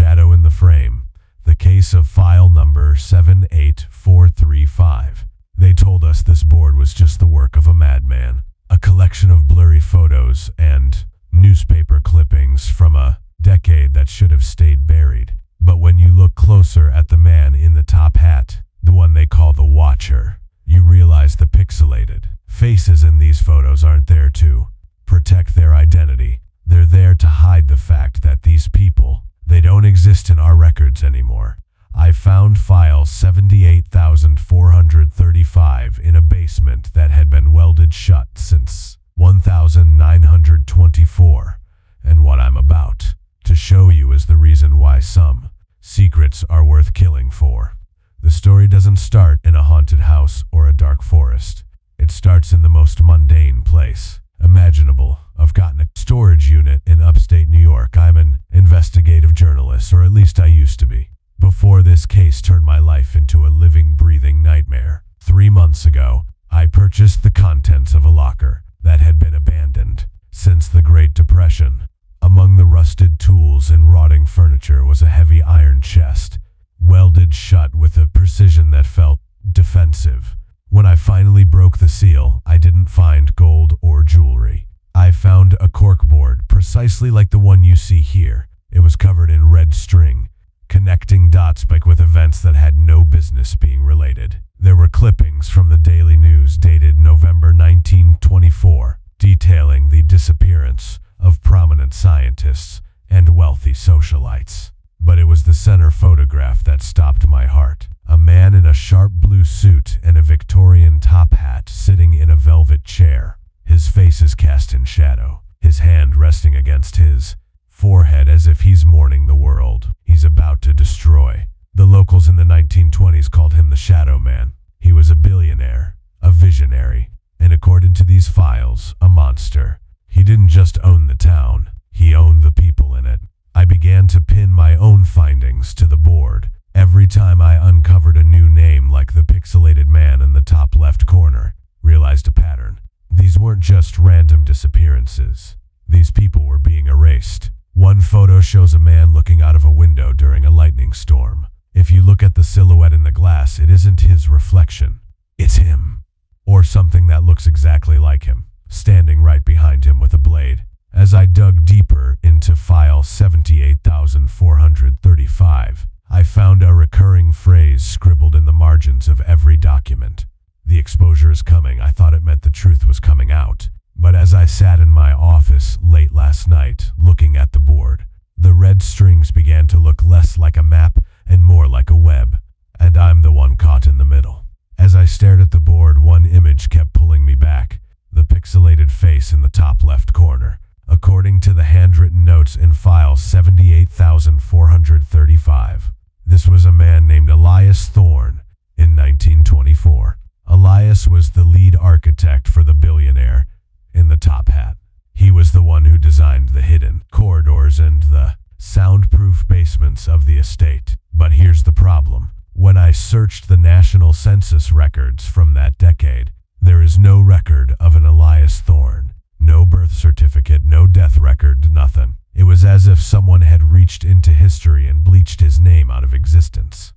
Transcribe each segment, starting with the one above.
Shadow in the Frame, the case of file number 78435. They told us this board was just the work of a madman, a collection of blurry photos and newspaper clippings from a decade that should have stayed buried. But when you look closer at the man in the top hat, the one they call the Watcher, you realize the pixelated faces in these photos aren't there to protect their identity. They're there to hide the fact that these people, they don't exist in our records anymore. I found file 78,435 in a basement that had been welded shut since 1924, and what I'm about to show you is the reason why some secrets are worth killing for. The story doesn't start in a haunted house or a dark forest. It starts in the most mundane place imaginable. I've gotten a storage unit in upstate New York. I'm an investigative journalist, or at least I used to be, before this case turned my life into a living, breathing nightmare. 3 months ago, I purchased the contents of a locker that had been abandoned since the Great Depression. Among the rusted tools and rotting furniture was a heavy iron chest, welded shut with a precision that felt defensive. When I finally broke the seal, I didn't find gold or jewelry. I found a corkboard precisely like the one you see here. It was covered in red string, connecting dots with events that had no business being related. There were clippings from the Daily News dated November 1924, detailing the disappearance of prominent scientists and wealthy socialites. But it was the center photograph that stopped my heart. A man in a sharp blue suit and a Victorian top hat sitting in a velvet chair. His face is cast in shadow, his hand resting against his forehead as if he's mourning the world he's about to destroy. The locals in the 1920s called him the Shadow Man. He was a billionaire, a visionary, and according to these files, a monster. He didn't just own the town, he owned the people in it. I began to pin my own findings to the board. Every time I uncovered a new name like the pixelated man in the top left corner, realized a pattern. These weren't just random disappearances. These people were being erased. One photo shows a man looking out of a window during a lightning storm. If you look at the silhouette in the glass, it isn't his reflection. It's him. Or something that looks exactly like him, standing right behind him with a blade. As I dug deeper into file 78,435, I found a recurring phrase scribbled in the margins of every document. The exposure is coming. I thought it meant the truth was coming out. But as I sat in my office late last night, looking at the board, the red strings began to look less like a map and more like a web, and I'm the one caught in the middle. As I stared at the board, one image kept pulling me back, the pixelated face in the top left corner. According to the handwritten notes in file 78,435, this was a man named Elias Thorne in 1924. Elias was the lead architect for the billionaire in the top hat. He was the one who designed the hidden corridors and the soundproof basements of the estate. But here's the problem. When I searched the national census records from that decade, there is no record of an Elias Thorne. No birth certificate, no death record, nothing. It was as if someone had reached into history and bleached his name out of existence.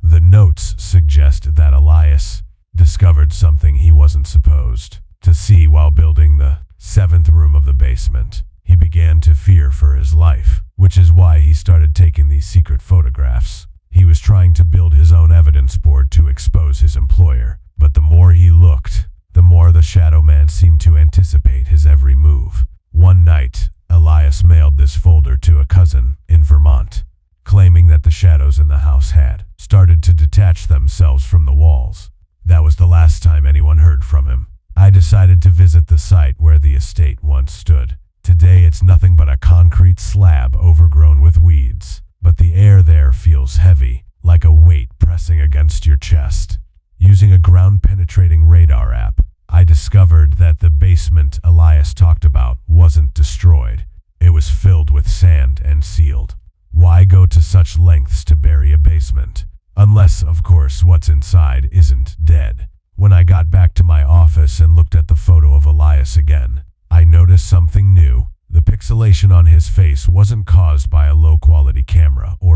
The notes suggest that Elias discovered something he wasn't supposed to see while building the 7th room of the basement. He began to fear for his life, which is why he started taking these secret photographs. He was trying to build his own evidence board to expose his employer, but the more he looked, the more the Shadow Man seemed to anticipate his every move. One night, Elias mailed this folder to a cousin in Vermont, claiming that the shadows in the house had started to detach themselves from the walls. That was the last time anyone heard from him. I decided to visit the site where the estate once stood. Today it's nothing but a concrete slab overgrown with weeds, but the air there feels heavy, like a weight pressing against your chest. Using a ground-penetrating radar app, I discovered that the basement Elias talked about wasn't destroyed. It was filled with sand and sealed. Why go to such lengths to bury a basement? Unless, of course, what's inside isn't dead. When I got back to my office and looked at the photo of Elias again, I noticed something new. The pixelation on his face wasn't caused by a low-quality camera or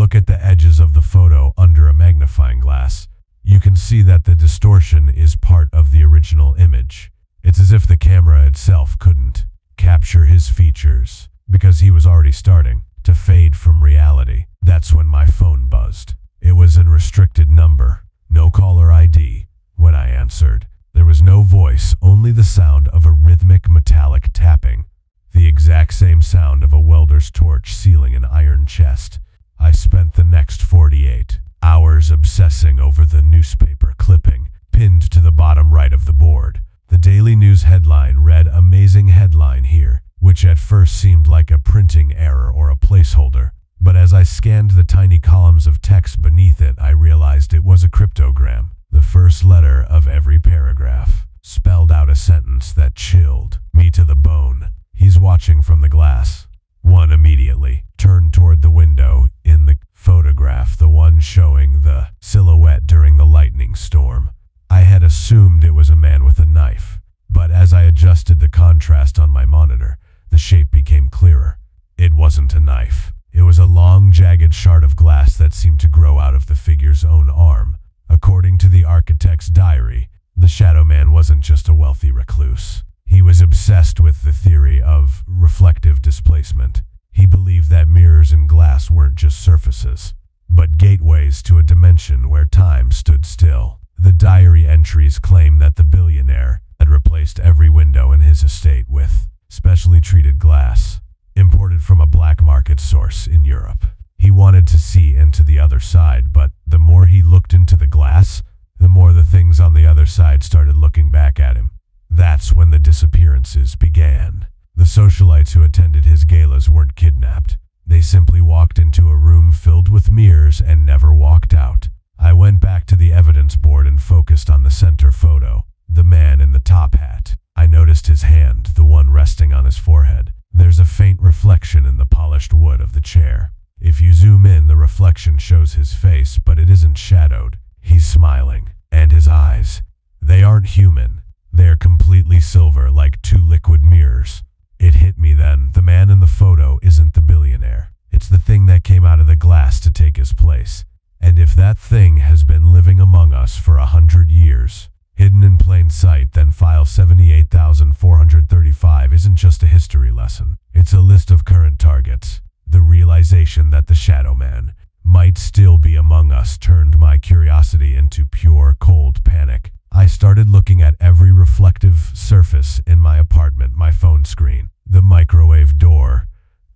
look at the edges of the photo under a magnifying glass, you can see that the distortion is part of the original image. It's as if the camera itself couldn't capture his features because he was already starting to fade from reality. That's when my phone buzzed. It was a restricted number, no caller ID. When I answered, there was no voice, only the sound of a rhythmic metallic tapping, the exact same sound of a welder's torch sealing an iron chest. I spent the next 48 hours obsessing over the newspaper clipping pinned to the bottom right of the board. The Daily News headline read, "Amazing headline here," which at first seemed like a printing error or a placeholder. But as I scanned the tiny columns of text beneath it, I realized it was a cryptogram. The first letter of every paragraph spelled out a sentence that chilled me to the bone. "He's watching from the glass." One immediately turned toward the window in the photograph, the one showing the silhouette during the lightning storm. I had assumed it was a man with a knife, but as I adjusted the contrast on my monitor, the shape became clearer. It wasn't a knife. It was a long, jagged shard of glass that seemed to grow out of the figure's own arm. According to the architect's diary, the shadow man wasn't just a wealthy recluse. He was obsessed with the theory of reflective displacement. He believed that mirrors and glass weren't just surfaces, but gateways to a dimension where time stood still. The diary entries claim that the billionaire had replaced every window in his estate with specially treated glass, imported from a black market source in Europe. He wanted to see into the other side, but the more he looked into the glass, the more the things on the other side started looking back at him. That's when the disappearances began. The socialites who attended his galas weren't kidnapped. They simply walked into a room filled with mirrors and never walked out. I went back to the evidence board and focused on the center photo, the man in the top hat. I noticed his hand, the one resting on his forehead. There's a faint reflection in the polished wood of the chair. If you zoom in, the reflection shows his face, but it isn't shadowed. He's smiling. And his eyes, they aren't human. They're completely silver, like two liquid mirrors. It hit me then. The man in the photo isn't the billionaire. It's the thing that came out of the glass to take his place. And if that thing has been living among us for 100 years, hidden in plain sight, then file 78,435 isn't just a history lesson. It's a list of current targets. The realization that the shadow man might still be among us turned my curiosity into pure cold panic. I started looking at every reflective surface in my apartment, my phone screen, the microwave door,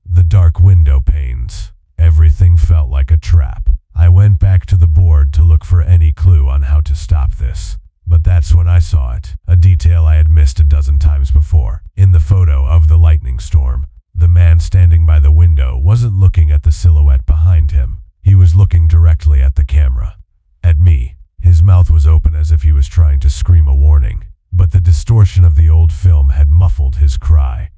the dark window panes. Everything felt like a trap. I went back to the board to look for any clue on how to stop this. But that's when I saw it, a detail I had missed a dozen times before. In the photo of the lightning storm, the man standing by the window wasn't looking at the silhouette behind him. He was looking directly at the camera, at me. His mouth was open as if he was trying to scream a warning, but the distortion of the old film had muffled his cry.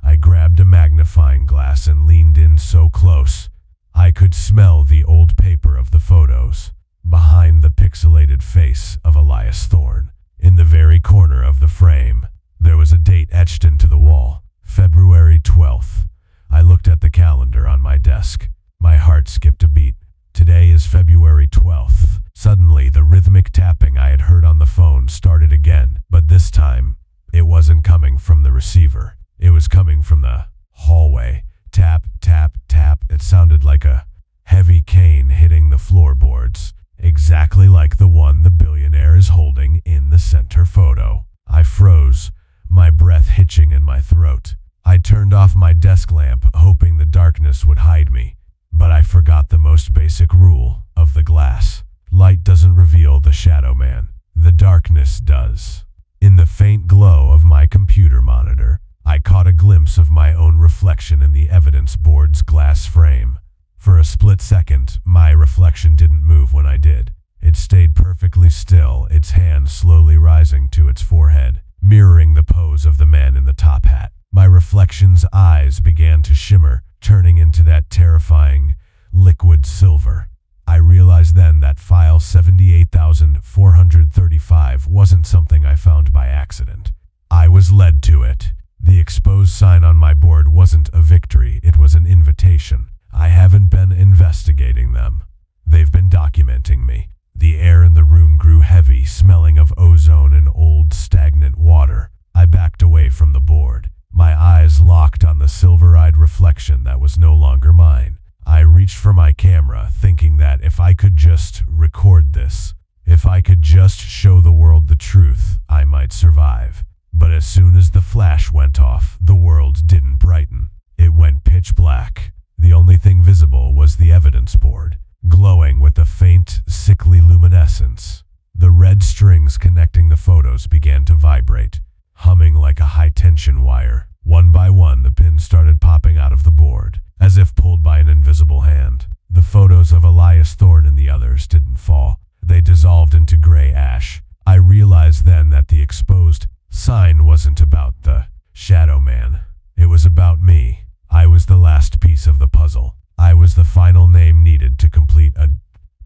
I grabbed a magnifying glass and leaned in so close, I could smell the old paper of the photos. Behind the pixelated face of Elias Thorne, in the very corner of the frame, there was a date etched into the wall, February 12th. I looked at the calendar on my desk. My heart skipped a beat. Today is February 12th. Suddenly, the rhythmic tapping I had heard on the phone started again, but this time, it wasn't coming from the receiver. It was coming from the hallway. Tap, tap, tap. It sounded like a heavy cane hitting the floorboards, exactly like the one the billionaire is holding in the center photo. I froze, my breath hitching in my throat. I turned off my desk lamp, hoping the darkness would hide me, but I forgot the most basic rule of the glass. Light doesn't reveal the shadow man. The darkness does. In the faint glow of my computer monitor, I caught a glimpse of my own reflection in the evidence board's glass frame. For a split second, my reflection didn't move when I did. It stayed perfectly still, its hand slowly rising to its forehead, mirroring the pose of the man in the top hat. My reflection's eyes began to shimmer, turning into that terrifying liquid silver. I realized then that file 78,435 wasn't something I found by accident. I was led to it. The exposed sign on my board wasn't a victory, it was an invitation. I haven't been investigating them. They've been documenting me. The air in the room grew heavy, smelling of ozone and old stagnant water. I backed away from the board, my eyes locked on the silver-eyed reflection that was no longer mine. I reached for my camera, thinking that if I could just record this, if I could just show the world the truth, I might survive. But as soon as the flash went off, the world didn't brighten. It went pitch black. The only thing visible was the evidence board, glowing with a faint, sickly luminescence. The red strings connecting the photos began to vibrate, humming like a high-tension wire. One by one, the pins started popping out of the board, as if pulled by an invisible hand. The photos of Elias Thorne and the others didn't fall. They dissolved into gray ash. I realized then that the exposed sign wasn't about the Shadow Man. It was about me. I was the last piece of the puzzle. I was the final name needed to complete a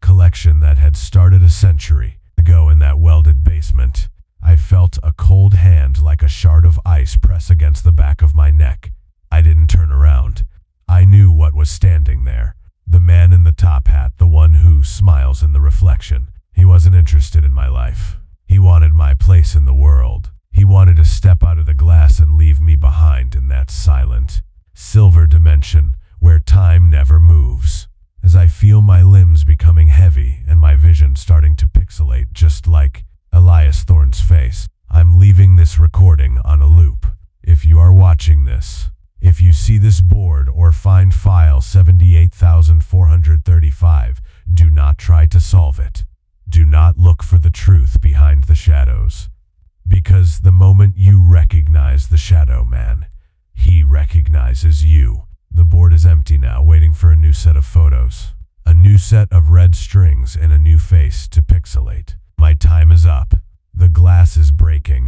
collection that had started a century ago in that welded basement. I felt a cold hand like a shard of ice press against the back of my neck. I didn't turn around. I knew what was standing there. The man in the top hat, the one who smiles in the reflection. He wasn't interested in my life. He wanted my place in the world. He wanted to step out of the glass and leave me behind in that silent, silver dimension where time never moves. As I feel my limbs becoming heavy and my vision starting to pixelate just like Elias Thorne's face, I'm leaving this recording on a loop. If you are watching this, if you see this board or find file 78,435, do not try to solve it. Do not look for the truth behind the shadows. Because the moment you recognize the Shadow Man, he recognizes you. The board is empty now, waiting for a new set of photos. A new set of red strings and a new face to pixelate. My time is up. The glass is breaking.